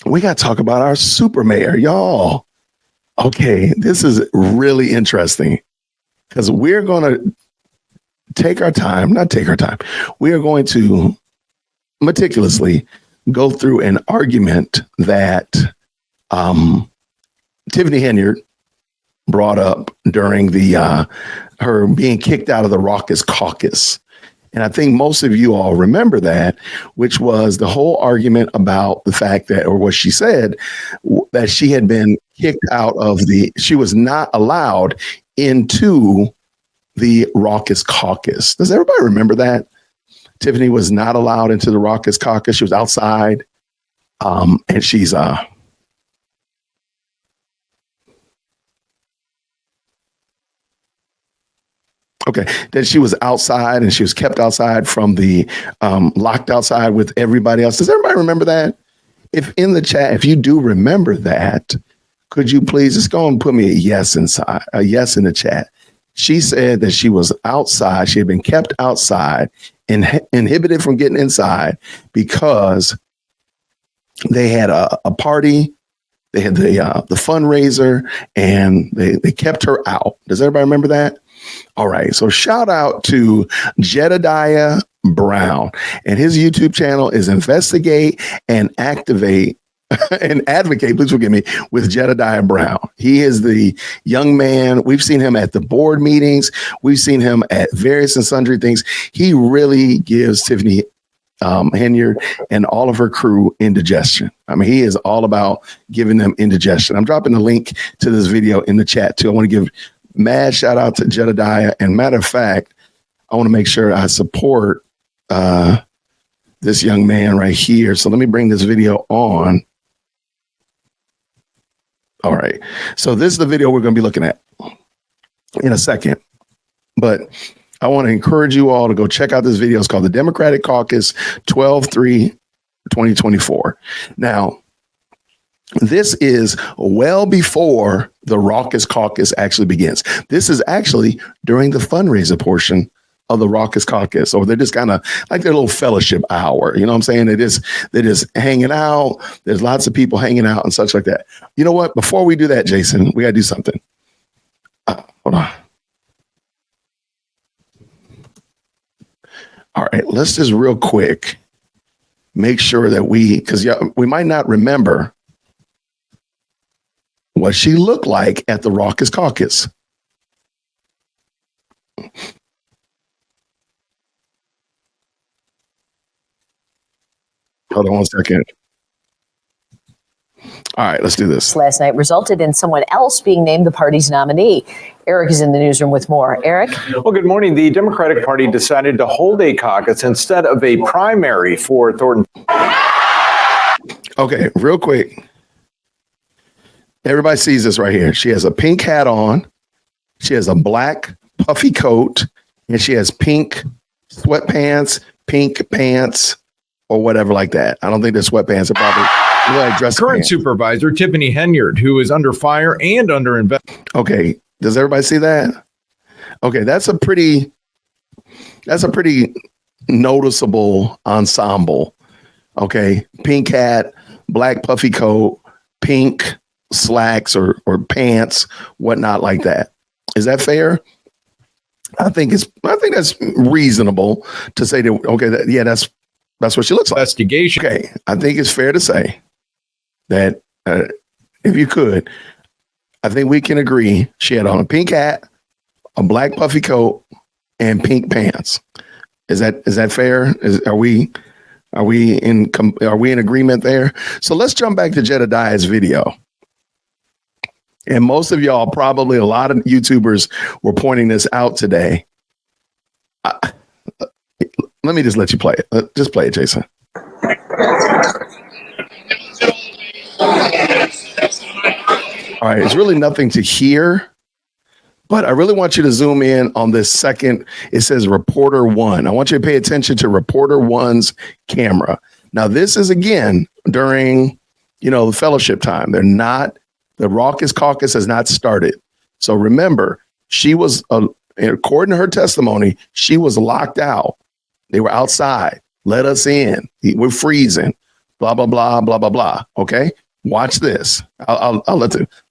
we got to talk about our super mayor, y'all. Okay, this is really interesting because we're going to not take our time. We are going to meticulously go through an argument that Tiffany Henyard brought up during the her being kicked out of the Raucous Caucus. And I think most of you all remember that, which was the whole argument about the fact that, or what she said, that she had been kicked out of she was not allowed into the Raucous Caucus. Does everybody remember that? Tiffany was not allowed into the Raucous Caucus. She was outside. And she's okay, that she was outside and she was kept outside from the locked outside with everybody else. Does everybody remember that? If in the chat, if you do remember that, could you please just go and put me a yes in the chat? She said that she was outside. She had been kept outside and inhibited from getting inside because they had a party. They had the fundraiser and they kept her out. Does everybody remember that? All right. So shout out to Jedediah Brown, and his YouTube channel is Investigate and Activate and Advocate, please forgive me, with Jedediah Brown. He is the young man. We've seen him at the board meetings. We've seen him at various and sundry things. He really gives Tiffany Henyard and all of her crew indigestion. I mean, he is all about giving them indigestion. I'm dropping the link to this video in the chat too. I want to give mad shout out to Jedediah. And matter of fact, I want to make sure I support this young man right here. So let me bring this video on. All right. So this is the video we're going to be looking at in a second. But I want to encourage you all to go check out this video. It's called the Democratic Caucus 12/3/2024. Now, this is well before the Raucous Caucus actually begins. This is actually during the fundraiser portion of the Raucous Caucus. Or they're just kind of like their little fellowship hour. You know what I'm saying? They're just hanging out. There's lots of people hanging out and such like that. You know what? Before we do that, Jason, we got to do something. Hold on. All right, let's just real quick make sure that because we might not remember what she looked like at the Raucous Caucus. Hold on one second. All right, let's do this. Last night resulted in someone else being named the party's nominee. Eric is in the newsroom with more. Eric? Well, good morning. The Democratic Party decided to hold a caucus instead of a primary for Thornton. Okay, real quick. Everybody sees this right here. She has a pink hat on. She has a black puffy coat, and she has pink sweatpants, pink pants, or whatever like that. I don't think they're sweatpants. They're probably like dress Current pants. Supervisor Tiffany Henyard, who is under fire and under investigation. Okay, does everybody see that? Okay, that's a pretty noticeable ensemble. Okay, pink hat, black puffy coat, pink slacks or pants, whatnot like that. Is that fair? I think that's reasonable to say that. Okay, that's what she looks like. Investigation. Okay, I think it's fair to say that if you could, I think we can agree she had on a pink hat, a black puffy coat, and pink pants. Is that fair? Are we in agreement there? So let's jump back to Jedediah's video. And most of y'all, probably a lot of YouTubers, were pointing this out today. Let me just let you play it. Just play it, Jason. All right, it's really nothing to hear, but I really want you to zoom in on this second. It says reporter one. I want you to pay attention to reporter one's camera. Now, this is again during, the fellowship time. The Raucous Caucus has not started. So remember, she was, according to her testimony, she was locked out. They were outside. Let us in. We're freezing. blah, blah, blah, blah, blah, blah. Okay. Watch this. I'll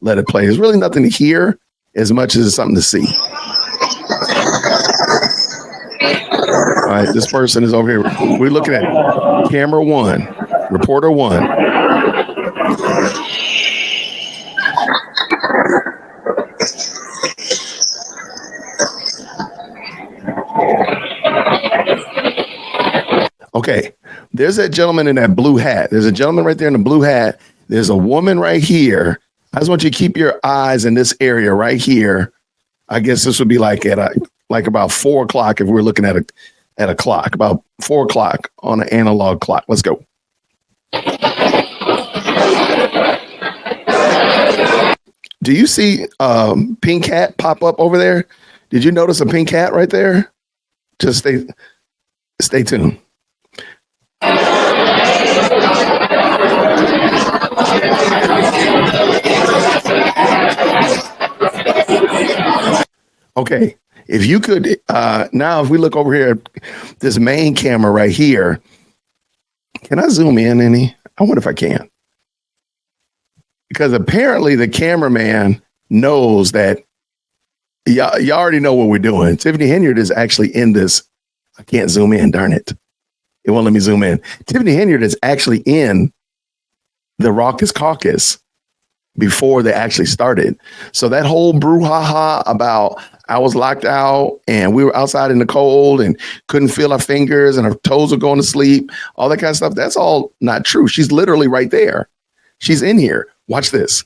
let it play. There's really nothing to hear as much as it's something to see. All right. This person is over here. We're looking at camera one, reporter one. Okay, there's that gentleman in that blue hat. There's a gentleman right there in the blue hat. There's a woman right here. I just want you to keep your eyes in this area right here. I guess this would be like like about 4 o'clock if we're looking at a clock, about 4 o'clock on an analog clock. Let's go. Do you see pink hat pop up over there? Did you notice a pink hat right there? Just stay tuned. Okay, if you could, now if we look over here, this main camera right here, can I zoom in any? I wonder if I can. Because apparently the cameraman knows that y'all already know what we're doing. Tiffany Henyard is actually in this. I can't zoom in, darn it. It won't let me zoom in. Tiffany Henyard is actually in the Raucous Caucus before they actually started. So that whole brouhaha about I was locked out and we were outside in the cold and couldn't feel our fingers and our toes were going to sleep, all that kind of stuff, that's all not true. She's literally right there. She's in here. Watch this.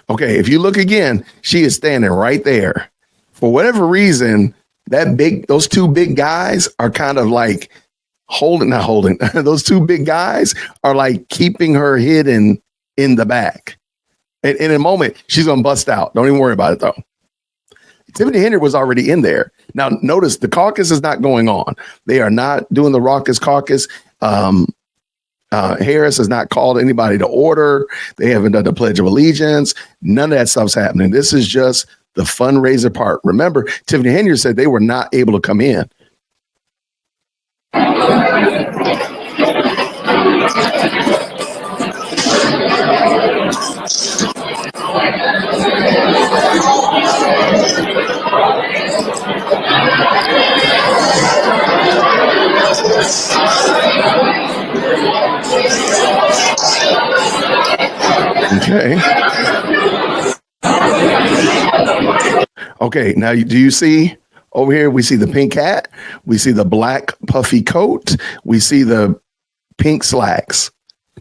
Okay, if you look again, she is standing right there. For whatever reason, those two big guys are kind of like not holding. Those two big guys are like keeping her hidden in the back. And in a moment, she's going to bust out. Don't even worry about it, though. Tiffany Henyard was already in there. Now, notice the caucus is not going on. They are not doing the Raucous Caucus. Harris has not called anybody to order. They haven't done the Pledge of Allegiance. None of that stuff's happening. This is just the fundraiser part. Remember, Tiffany Henyard said they were not able to come in. Okay. Okay, now do you see over here? We see the pink hat. We see the black puffy coat. We see the pink slacks.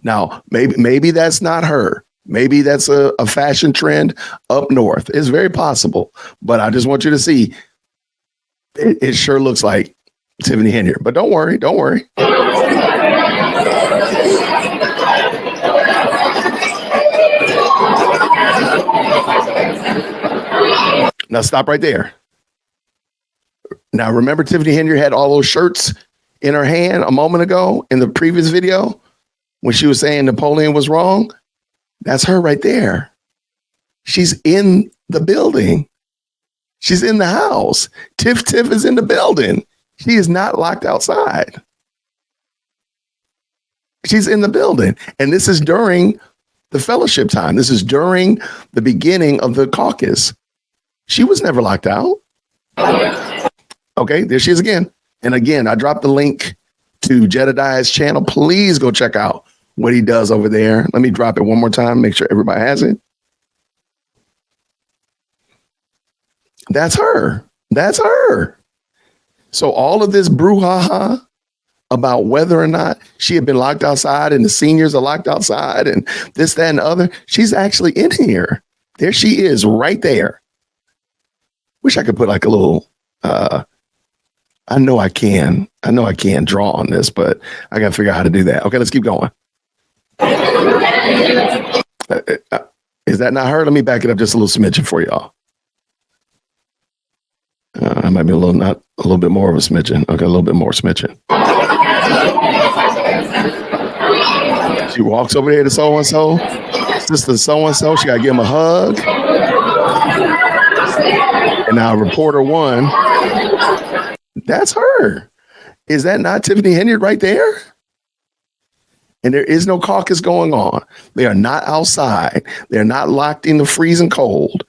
Now, maybe that's not her. Maybe that's a fashion trend up north. It's very possible. But I just want you to see, it sure looks like Tiffany Henyard. But don't worry. Now stop right there. Now remember Tiffany Henyard had all those shirts in her hand a moment ago in the previous video when she was saying Napoleon was wrong? That's her right there. She's in the building. She's in the house. Tiff is in the building. She is not locked outside. She's in the building. And this is during the fellowship time. This is during the beginning of the caucus. She was never locked out. Okay, there she is again. And again, I dropped the link to Jedediah's channel. Please go check out what he does over there. Let me drop it one more time, make sure everybody has it. That's her. That's her. So all of this brouhaha about whether or not she had been locked outside and the seniors are locked outside and this, that, and the other, she's actually in here. There she is right there. Wish I could put like a little, I know I can draw on this, but I got to figure out how to do that. Okay, let's keep going. Is that not her? Let me back it up just a little smidgen for y'all. I might be not a little bit more of a smidgen. Okay, a little bit more smidgen. She walks over there to so and so, sister so and so. She got to give him a hug. And now reporter one, that's her. Is that not Tiffany Henyard right there? And there is no caucus going on. They are not outside. They're not locked in the freezing cold.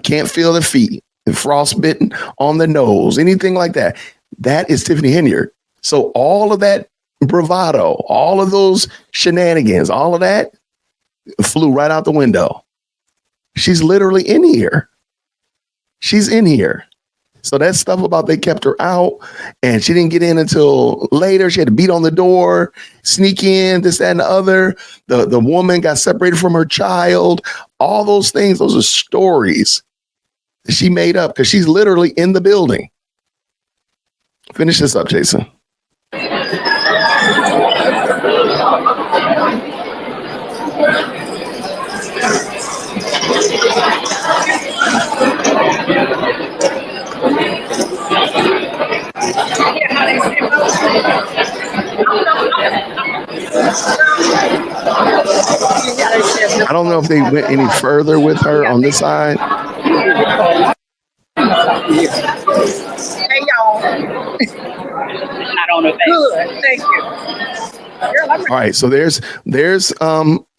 Can't feel their feet, frostbitten on the nose, anything like that. That is Tiffany Henyard. So all of that bravado, all of those shenanigans, all of that flew right out the window. She's literally in here. She's in here. So that stuff about they kept her out and she didn't get in until later. She had to beat on the door, sneak in, this, that, and the other. The woman got separated from her child. All those things, those are stories that she made up because she's literally in the building. Finish this up, Jason. I don't know if they went any further with her on this side. Hey y'all. Not on the face. Good, thank you. All right, so there's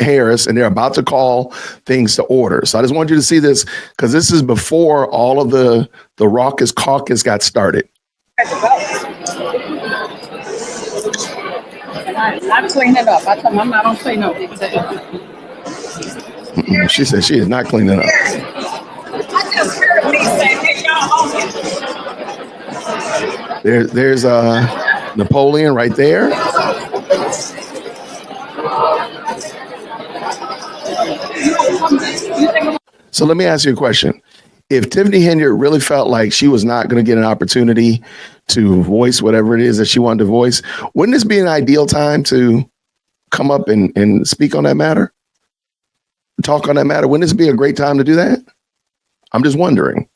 Harris, and they're about to call things to order. So I just want you to see this because this is before all of the raucous caucus got started. I'm cleaning it up. I told my mom I don't clean up. She said she is not cleaning up. I just heard me say, hey y'all. There's Napoleon right there. So let me ask you a question. If Tiffany Henyard really felt like she was not going to get an opportunity to voice whatever it is that she wanted to voice, wouldn't this be an ideal time to come up and speak on that matter? Talk on that matter? Wouldn't this be a great time to do that? I'm just wondering.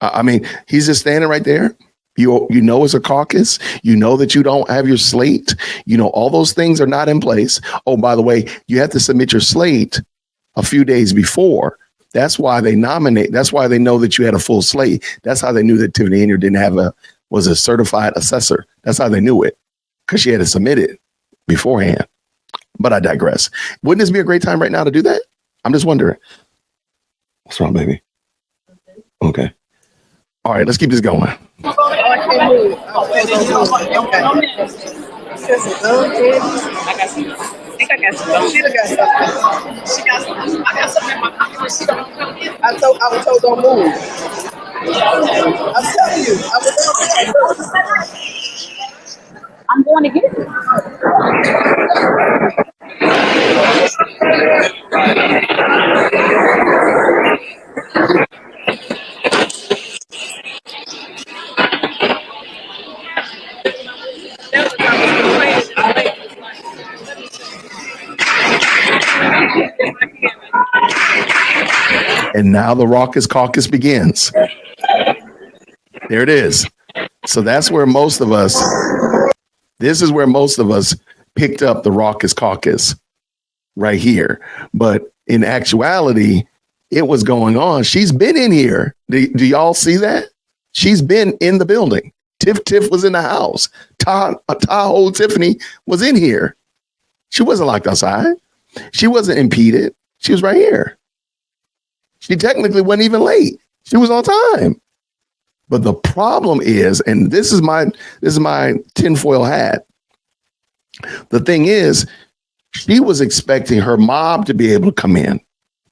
I mean, he's just standing right there. You know it's a caucus. You know that you don't have your slate. You know all those things are not in place. Oh, by the way, you have to submit your slate a few days before. That's why they nominate. That's why they know that you had a full slate. That's how they knew that Tiffany Henyard was a certified assessor. That's how they knew it, because she had to submit it beforehand. But I digress. Wouldn't this be a great time right now to do that? I'm just wondering. What's wrong, baby? Okay. All right, let's keep this going. I was told don't move. I'm telling you, I'm going to get it. And now the raucous caucus begins. There it is. So that's where most of us, this is where most of us picked up the raucous caucus right here. But in actuality, it was going on. She's been in here. Do y'all see that? She's been in the building. Tiff was in the house. Tahoe Tiffany was in here. She wasn't locked outside. She wasn't impeded. She was right here. She technically wasn't even late. She was on time. But the problem is, and this is my tinfoil hat. The thing is, she was expecting her mob to be able to come in,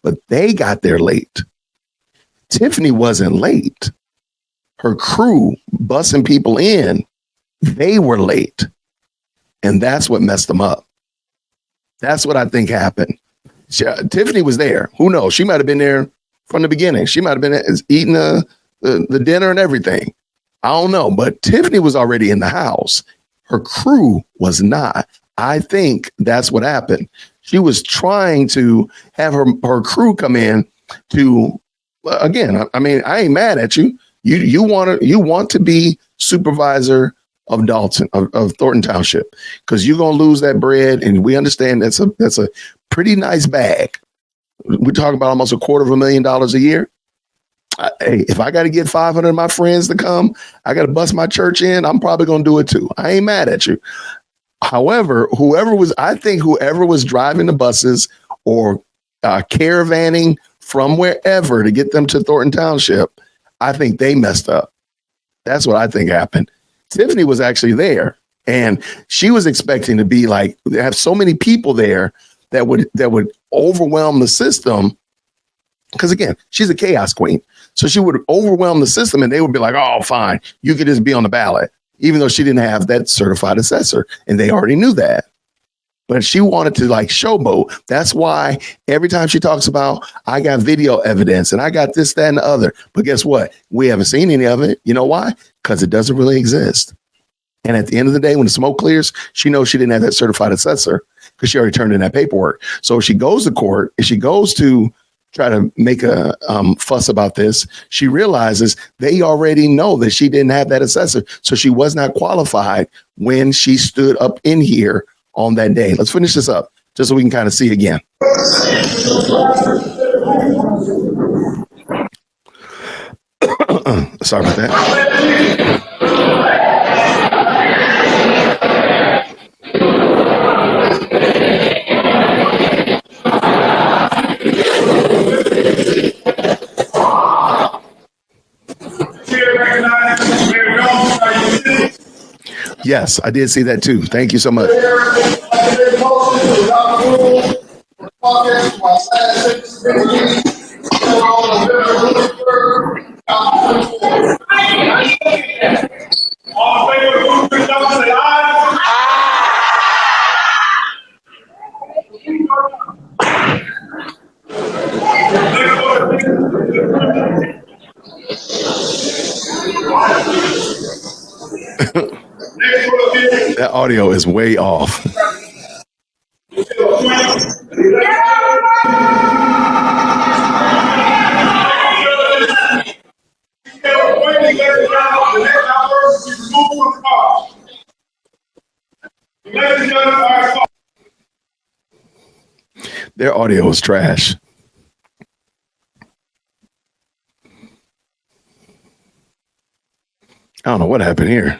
but they got there late. Tiffany wasn't late. Her crew bussing people in, they were late. And that's what messed them up. That's what I think happened. Tiffany was there. Who knows? She might have been there from the beginning. She might have been eating the dinner and everything. I don't know. But Tiffany was already in the house. Her crew was not. I think that's what happened. She was trying to have her crew come in to, again, I mean, I ain't mad at you. You want to be supervisor of Dalton, of Thornton Township, because you're gonna lose that bread, and we understand that's a pretty nice bag. We're talking about almost $250,000 a year. Hey, if I got to get 500 of my friends to come, I got to bust my church in. I'm probably gonna do it too. I ain't mad at you. However, whoever was driving the buses or caravanning from wherever to get them to Thornton Township, I think they messed up. That's what I think happened. Tiffany was actually there, and she was expecting to be like, have so many people there that would overwhelm the system. Because again, she's a chaos queen. So she would overwhelm the system, and they would be like, oh, fine, you could just be on the ballot, even though she didn't have that certified assessor. And they already knew that. But she wanted to like showboat. That's why every time she talks about, I got video evidence and I got this, that, and the other. But guess what? We haven't seen any of it. You know why? Because it doesn't really exist. And at the end of the day, when the smoke clears, she knows she didn't have that certified assessor because she already turned in that paperwork. So if she goes to court, if she goes to try to make a fuss about this, she realizes they already know that she didn't have that assessor. So she was not qualified when she stood up in here on that day. Let's finish this up just so we can kind of see again. Sorry about that. Yes, I did see that too. Thank you so much. That audio is way off. Their audio is trash. I don't know what happened here.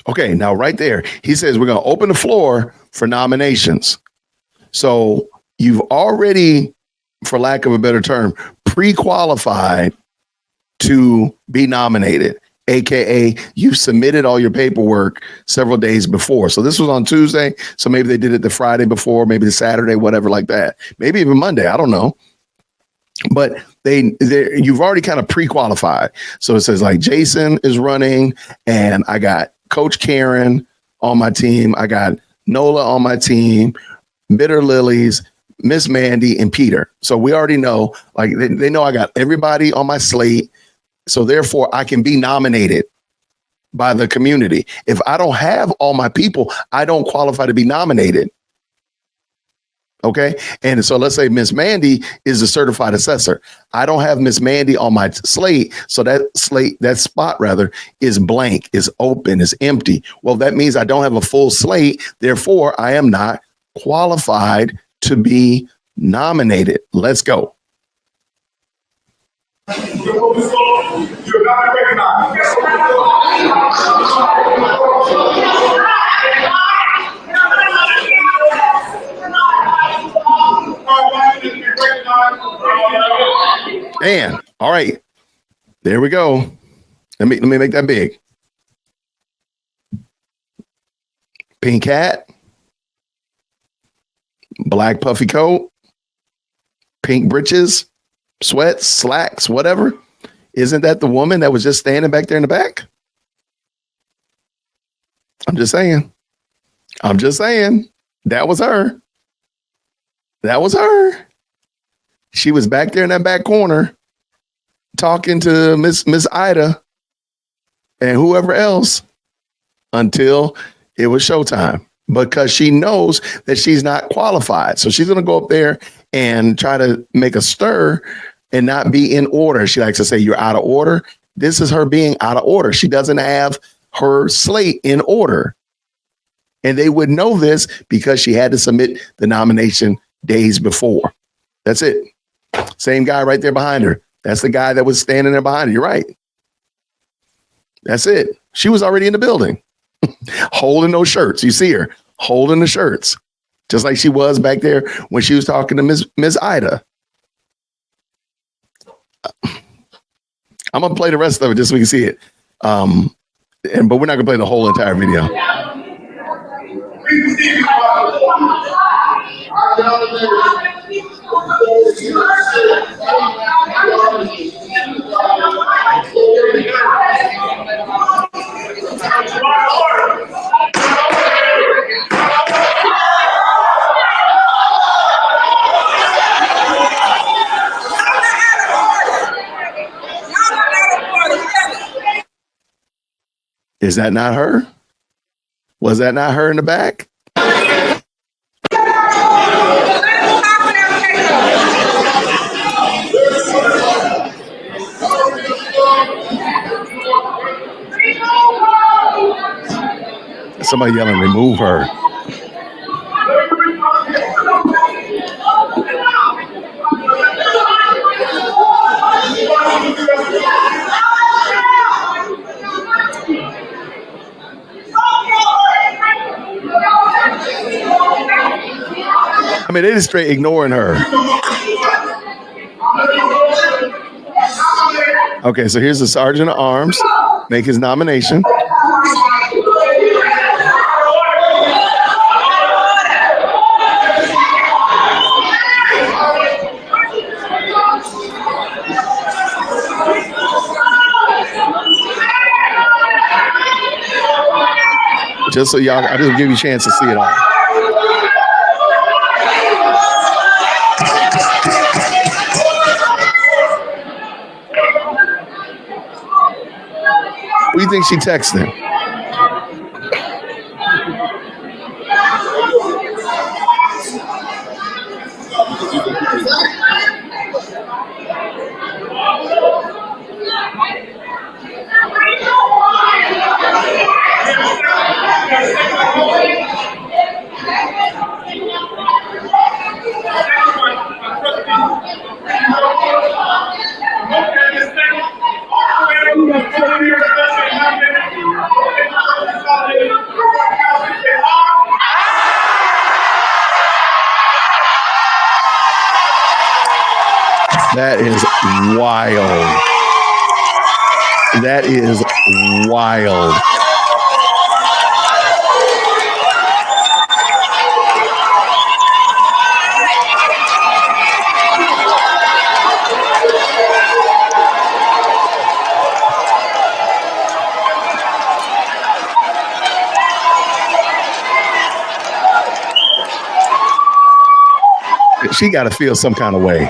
Okay, now right there, he says we're going to open the floor for nominations. So you've already, for lack of a better term, pre-qualified to be nominated, aka you've submitted all your paperwork several days before. So this was on Tuesday, so maybe they did it the Friday before, maybe the Saturday, whatever like that, maybe even Monday, I don't know. But you've already kind of pre-qualified. So it says like Jason is running, and I got Coach Karen on my team, I got Nola on my team, Bitter Lilies, Miss Mandy, and Peter. So we already know, like they know I got everybody on my slate. So therefore I can be nominated by the community. If I don't have all my people, I don't qualify to be nominated. Okay. And so let's say Miss Mandy is a certified assessor. I don't have Miss Mandy on my slate. So that spot rather is blank, is open, is empty. Well, that means I don't have a full slate. Therefore, I am not qualified to be nominated. Let's go. You're not recognized. And all right, there we go. Let me make that big. Pink hat, black puffy coat, pink breeches, sweats, slacks, whatever. Isn't that the woman that was just standing back there in the back? I'm just saying. I'm just saying. That was her. That was her. She was back there in that back corner talking to Miss Ida and whoever else until it was showtime, because she knows that she's not qualified. So she's going to go up there and try to make a stir and not be in order. She likes to say, you're out of order. This is her being out of order. She doesn't have her slate in order. And they would know this because she had to submit the nomination days before. That's it. Same guy right there behind her. That's the guy that was standing there behind her. You're right. That's it. She was already in the building holding those shirts. You see her holding the shirts, just like she was back there when she was talking to Miss Ida. I'm going to play the rest of it just so we can see it. But we're not going to play the whole entire video. Is that not her? Was that not her in the back? Somebody yelling, remove her. I mean, they just straight ignoring her. Okay, so here's the sergeant at arms make his nomination. Just so y'all, I just give you a chance to see it all. Who do you think she texted? That is wild. That is wild. She got to feel some kind of way.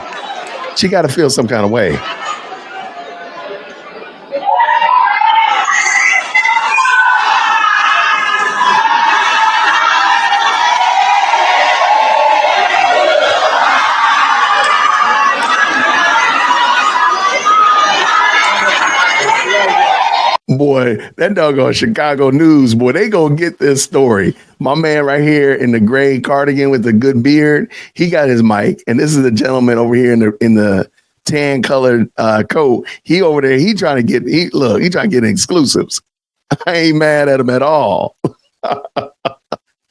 She got to feel some kind of way. Boy, that doggone Chicago News, boy, they gonna get this story. My man right here in the gray cardigan with the good beard, he got his mic, and this is the gentleman over here in the tan colored coat. He over there, he trying to get exclusives. I ain't mad at him at all.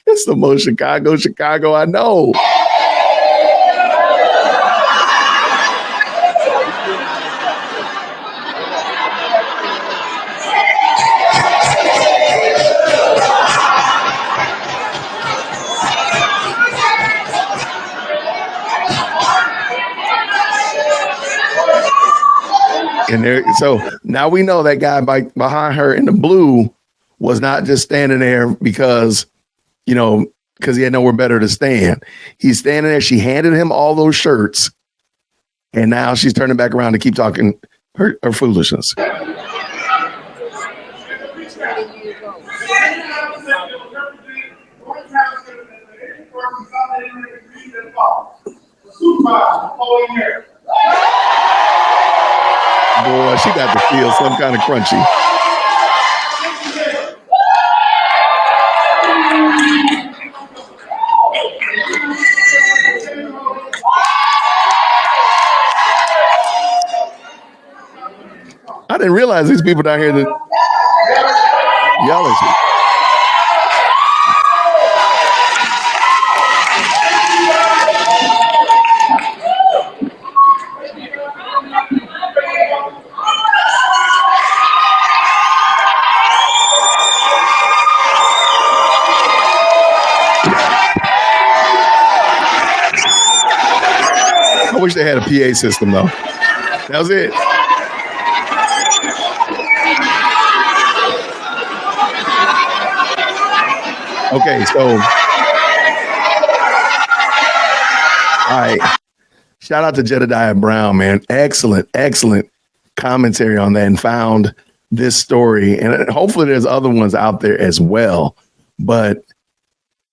It's the most Chicago I know. And there, so now we know that guy behind her in the blue was not just standing there because, because he had nowhere better to stand. He's standing there. She handed him all those shirts. And now she's turning back around to keep talking her foolishness. Boy, she got to feel some kind of crunchy. I didn't realize these people down here that y'all are. I wish they had a PA system though. That was it. Okay, so all right. Shout out to Jedediah Brown, man. Excellent commentary on that, and found this story. And hopefully there's other ones out there as well. But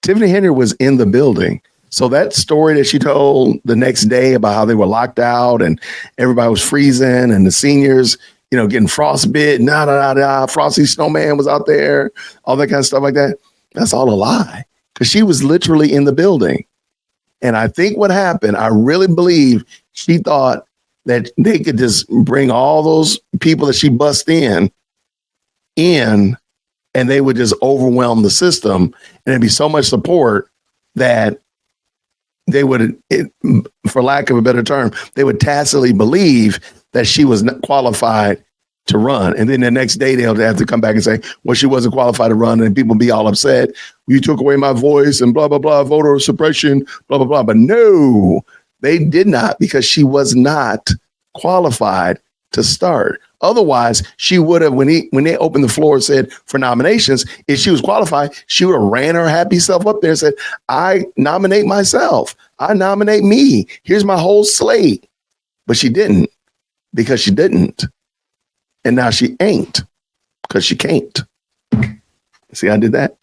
Tiffany Henry was in the building. So that story that she told the next day about how they were locked out and everybody was freezing and the seniors, getting frostbit, Frosty Snowman was out there, all that kind of stuff like that. That's all a lie, because she was literally in the building. And I think what happened, I really believe she thought that they could just bring all those people that she bust in, and they would just overwhelm the system. And there'd be so much support that they would, for lack of a better term, they would tacitly believe that she was not qualified to run. And then the next day they'll have to come back and say, well, she wasn't qualified to run. And people be all upset. You took away my voice and blah, blah, blah, voter suppression, blah, blah, blah. But no, they did not, because she was not qualified to start. Otherwise, she would have, when they opened the floor and said for nominations, if she was qualified, she would have ran her happy self up there and said, I nominate myself. I nominate me. Here's my whole slate. But she didn't, because she didn't. And now she ain't, because she can't. See, I did that.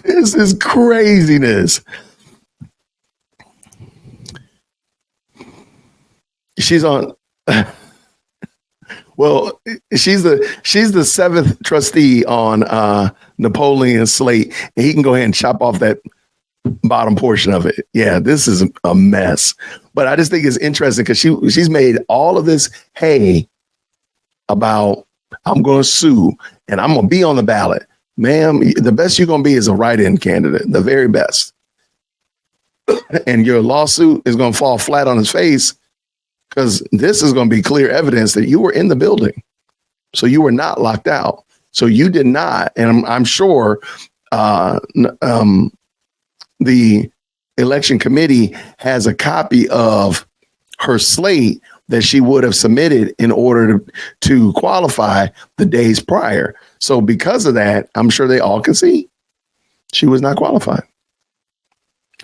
This is craziness. She's on. Well, she's the seventh trustee on Napoleon's slate, and he can go ahead and chop off that bottom portion of it. Yeah, this is a mess. But I just think it's interesting because she's made all of this hay about, I'm going to sue and I'm going to be on the ballot. Ma'am, the best you're going to be is a write-in candidate, the very best. And your lawsuit is going to fall flat on its face, because this is going to be clear evidence that you were in the building. So you were not locked out. So you did not. And I'm sure the election committee has a copy of her slate that she would have submitted in order to qualify the days prior. So because of that, I'm sure they all can see she was not qualified.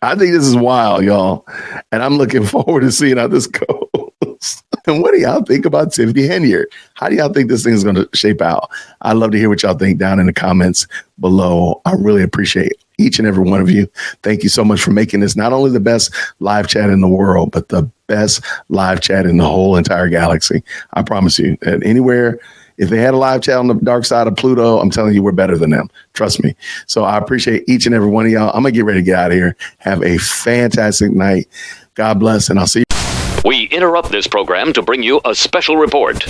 I think this is wild, y'all. And I'm looking forward to seeing how this goes. And what do y'all think about Tiffany Henry? How do y'all think this thing is going to shape out? I'd love to hear what y'all think down in the comments below. I really appreciate each and every one of you. Thank you so much for making this not only the best live chat in the world, but the best live chat in the whole entire galaxy. I promise you that anywhere, if they had a live chat on the dark side of Pluto, I'm telling you, we're better than them. Trust me. So I appreciate each and every one of y'all. I'm going to get ready to get out of here. Have a fantastic night. God bless, and I'll see you. We interrupt this program to bring you a special report.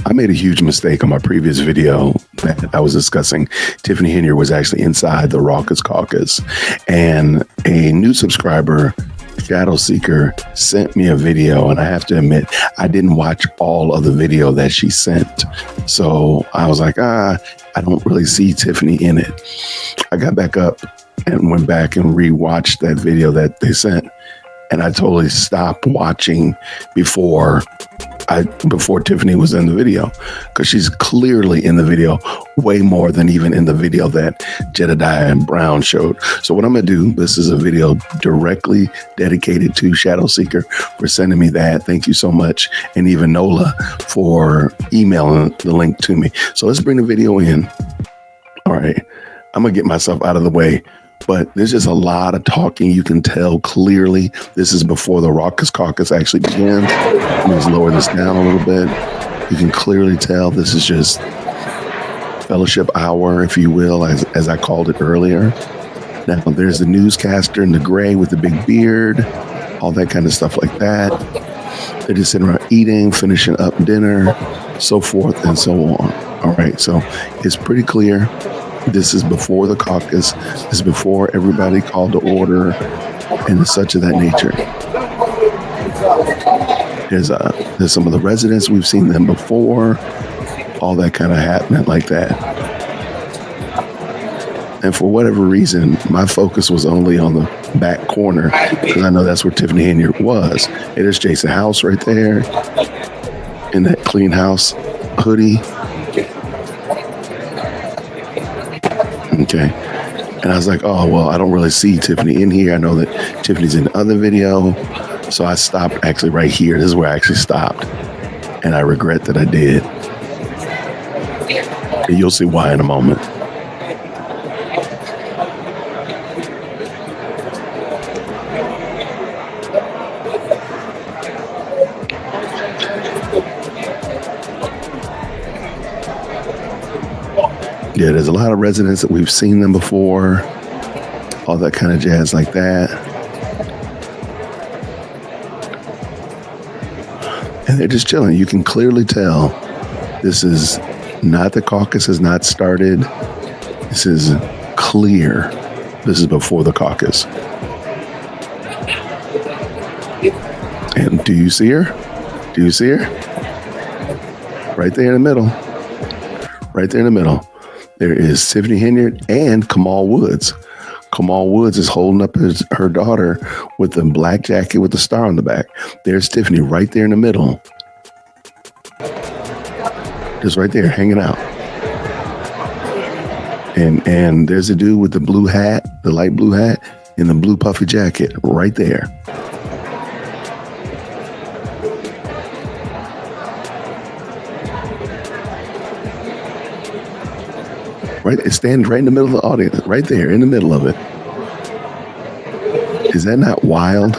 I made a huge mistake on my previous video that I was discussing. Tiffany Henry was actually inside the Raucous Caucus, and a new subscriber, Shadow Seeker, sent me a video, and I have to admit, I didn't watch all of the video that she sent. So I was like, I don't really see Tiffany in it. I got back up and went back and rewatched that video that they sent. And I totally stopped watching before before Tiffany was in the video, because she's clearly in the video way more than even in the video that Jedediah and Brown showed. So what I'm going to do, this is a video directly dedicated to Shadow Seeker for sending me that. Thank you so much. And even Nola for emailing the link to me. So let's bring the video in. All right. I'm going to get myself out of the way. But there's just a lot of talking. You can tell clearly this is before the Raucous Caucus actually began. Let's lower this down a little bit. You can clearly tell this is just fellowship hour, if you will, as I called it earlier. Now, there's the newscaster in the gray with the big beard, all that kind of stuff like that. They're just sitting around eating, finishing up dinner, so forth and so on. All right, so it's pretty clear. This is before the caucus. This is before everybody called to order and such of that nature. There's some of the residents. We've seen them before. All that kind of happening like that. And for whatever reason, my focus was only on the back corner because I know that's where Tiffany Henyard was. Hey, there's Jason House right there in that clean house hoodie. Okay. And I was like, oh, well, I don't really see Tiffany in here. I know that Tiffany's in the other video. So I stopped actually right here. This is where I actually stopped. And I regret that I did. And you'll see why in a moment. Yeah, there's a lot of residents that we've seen them before, all that kind of jazz like that. And they're just chilling. You can clearly tell this is not, the caucus has not started. This is clear. This is before the caucus. And do you see her? Do you see her? Right there in the middle. Right there in the middle. There is Tiffany Henyard and Kamal Woods. Kamal Woods is holding up her daughter with the black jacket with the star on the back. There's Tiffany right there in the middle. Just right there, hanging out. And there's a dude with the blue hat, the light blue hat, and the blue puffy jacket right there. Right, it stands right in the middle of the audience, right there in the middle of it. Is that not wild?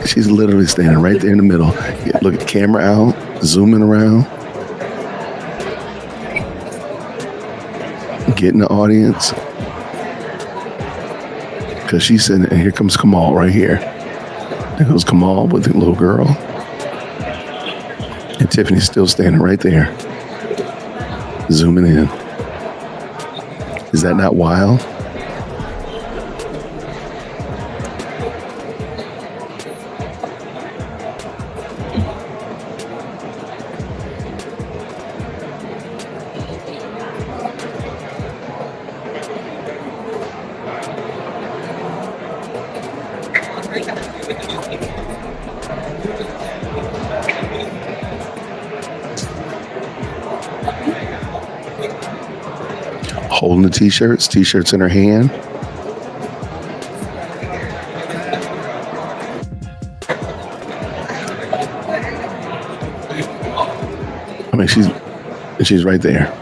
She's literally standing right there in the middle. Yeah, look at camera out, zooming around, getting the audience. Because she's sitting, and here comes Kamal right here. There goes Kamal with the little girl. And Tiffany's still standing right there, zooming in. Is that not wild? Holding the t-shirts in her hand. I mean, she's right there.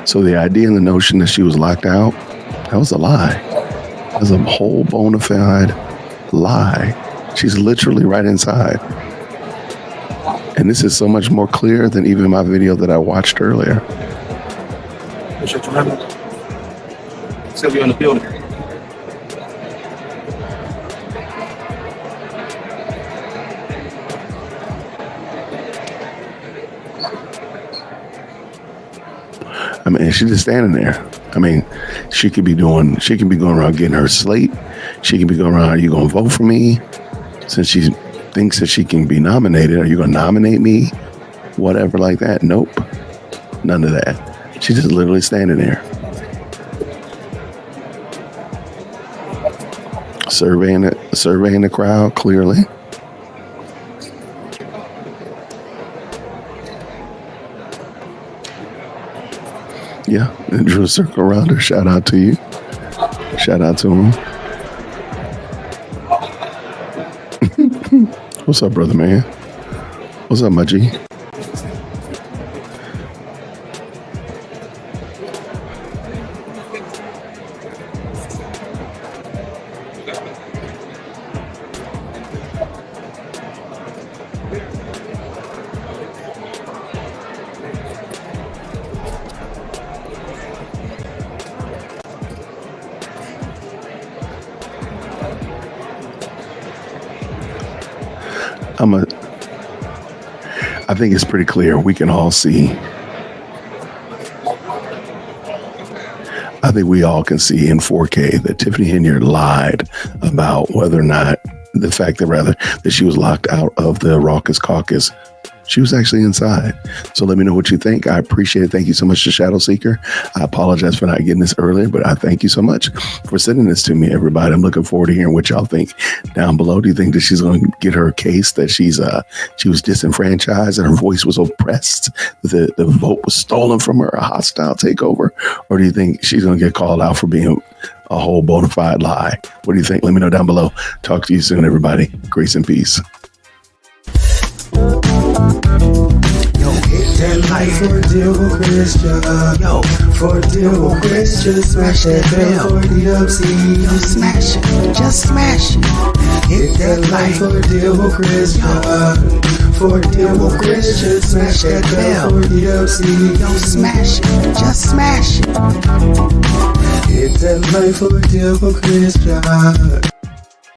So the idea and the notion that she was locked out, that was a lie. That was a whole bona fide lie. She's literally right inside. And this is so much more clear than even my video that I watched earlier. Sylvia in the building. mean, she's just standing there. I mean, she could be going around getting her slate. She can be going around, are you going to vote for me? Since she thinks that she can be nominated, are you going to nominate me? Whatever like that. Nope. None of that. She's just literally standing there. Surveying the crowd, clearly. Yeah, and drew a circle around her. Shout out to you. Shout out to him. What's up, brother man? What's up, my G? I think it's pretty clear. We can all see. I think we all can see in 4K that Tiffany Henyard lied about whether or not the fact that she was locked out of the raucous caucus. She was actually inside. So let me know what you think. I appreciate it. Thank you so much to Shadow Seeker. I apologize for not getting this earlier, but I thank you so much for sending this to me, everybody. I'm looking forward to hearing what y'all think down below. Do you think that she's going to get her case that she was disenfranchised and her voice was oppressed, the vote was stolen from her, a hostile takeover? Or do you think she's going to get called out for being a whole bona fide lie? What do you think? Let me know down below. Talk to you soon, everybody. Grace and peace. Yo, hit that like for deal with Christian. Yo, for deal with Christian. Smash that bell for DWC. Yo, smash it, just smash it. Hit that like for deal with Christian. For deal with Christian. Smash that bell for DWC. Yo, smash it, just smash it. Hit that like for deal with Christian.